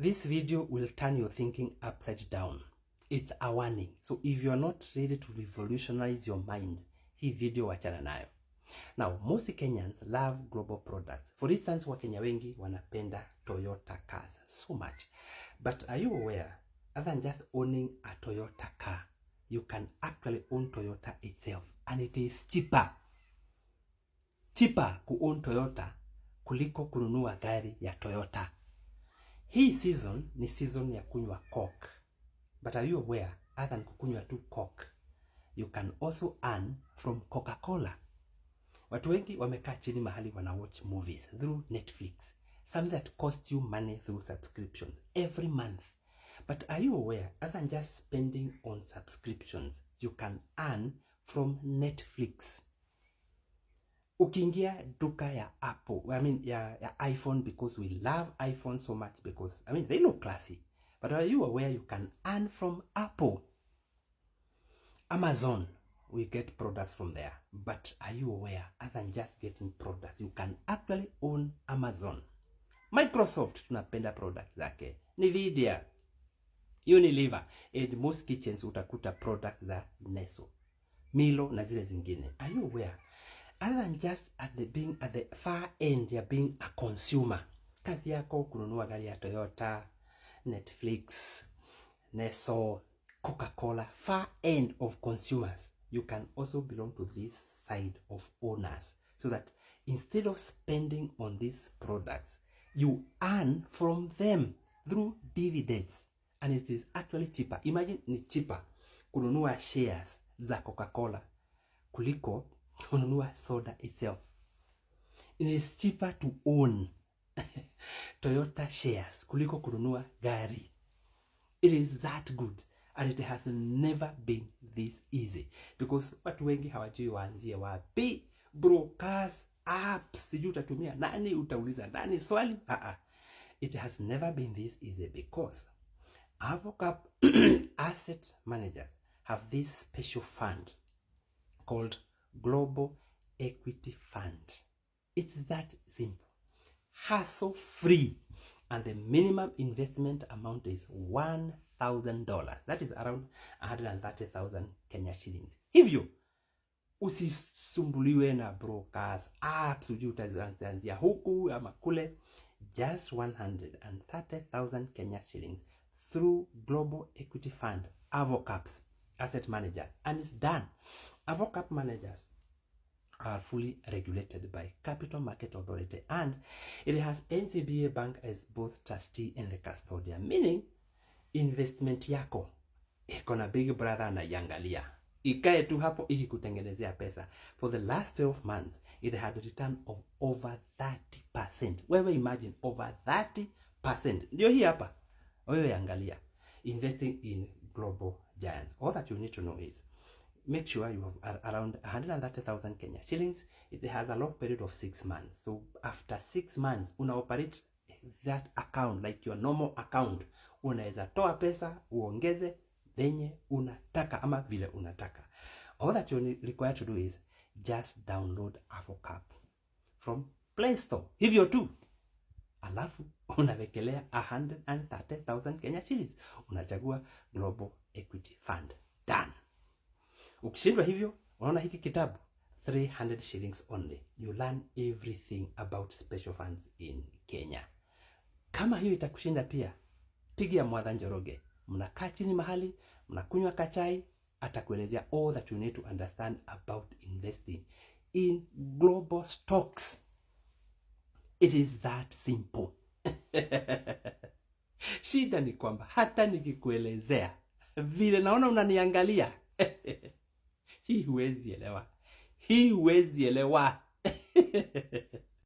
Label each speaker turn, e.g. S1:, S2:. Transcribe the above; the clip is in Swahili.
S1: This video will turn your thinking upside down. It's a warning. So if you're not ready to revolutionize your mind, hii video wachana nayo. Now, most Kenyans love global products. For instance, Wakenya wengi wanapenda Toyota cars so much. But are you aware, other than just owning a Toyota car, you can actually own Toyota itself, and it is cheaper. Cheaper ku own Toyota kuliko kununua gari ya Toyota. Hii season ni season ya kunywa Coke. But are you aware, other than kukunywa tu Coke, you can also earn from Coca-Cola. Watu wengi wamekaa chini mahali wana watch movies through Netflix, something that costs you money through subscriptions every month. But are you aware, other than just spending on subscriptions, you can earn from Netflix? Ukiingia duka ya Apple, ya iPhone, because we love iPhone so much because, they look classy. But are you aware you can earn from Apple? Amazon, we get products from there. But are you aware, other than just getting products, you can actually own Amazon? Microsoft, tunapenda products zake. Nvidia, Unilever, and most kitchens utakuta products za Nestle, Milo na zile zingine. Are you aware? Other than just being at the far end ya being a consumer, kazi yako kununua gari ya Toyota, Netflix, Nestle, Coca-Cola, far end of consumers, you can also belong to this side of owners, so that instead of spending on these products, you earn from them through dividends, and it is actually cheaper. Imagine ni cheaper kununua shares za Coca-Cola kuliko kununua soda itself. It is cheaper to own Toyota shares kuliko kununua gari. It is that good, and it has never been this easy, because watu wengi hawajui waanzie wapi. Brokers, apps, sijui utatumia nani, utauliza nani swali. It has never been this easy because Avocap asset managers have this special fund called Global Equity Fund. It's that simple, hassle free, and the minimum investment amount is $1,000. That is around 130,000 Kenya shillings. Hivyo usisumbuliwe na brokers, apps, ujui utaanzia huku ama kule. Just 130,000 Kenya shillings through Global Equity Fund, Avocaps asset managers, and it's done. Avocap managers are fully regulated by Capital Market Authority, and it has NCBA Bank as both trustee and the custodian, meaning investment yako iko na big brother na yangalia. Ikae tu hapo ikikutengenezea pesa. For the last 12 months, it had a return of over 30%. Wewe imagine, over 30%. Ndio hii hapa. Wewe yangalia. Investing in global giants. All that you need to know is, make sure you have around 130,000 Kenya shillings. It has a lock period of 6 months. So after 6 months, una operate that account like your normal account. Unaweza toa pesa, uongeze venye unataka ama vile unataka. All that you require to do is just download Avocap from Play Store. Hivyo tu. Alafu unawekelea 130,000 Kenya shillings. Unachagua Global Equity Fund. Done. Ukishindwa hivyo, unaona hiki kitabu 300 shillings only. You learn everything about special funds in Kenya. Kama hiyo itakushinda pia, pigia Mwadha Njoroge. Mnakaa chini mahali, mnakunywa kachai, atakuelezea all that you need to understand about investing in global stocks. It is that simple. Shida ni kwamba hata nikikuelezea vile naona unaniangalia, hii huwezi elewa.